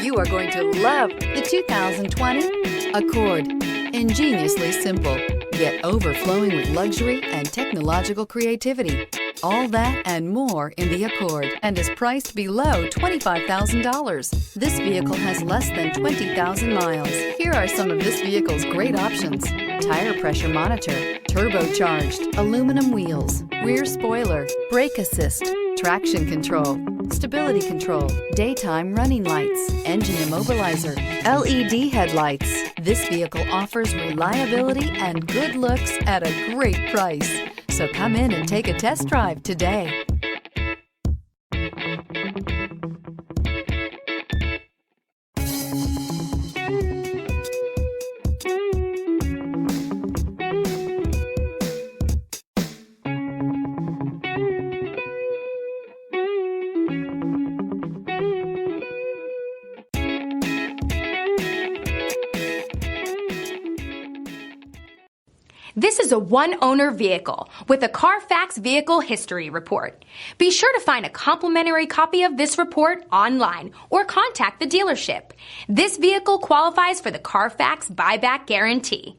You are going to love the 2020 Accord. Ingeniously simple, yet overflowing with luxury and technological creativity. All that and more in the Accord, and is priced below $25,000. This vehicle has less than 20,000 miles. Here are some of this vehicle's great options: tire pressure monitor, turbocharged, aluminum wheels, rear spoiler, brake assist, traction control, stability control, daytime running lights, engine immobilizer, LED headlights. This vehicle offers reliability and good looks at a great price. So come in and take a test drive today. This is a one-owner vehicle with a Carfax Vehicle History Report. Be sure to find a complimentary copy of this report online or contact the dealership. This vehicle qualifies for the Carfax Buyback Guarantee.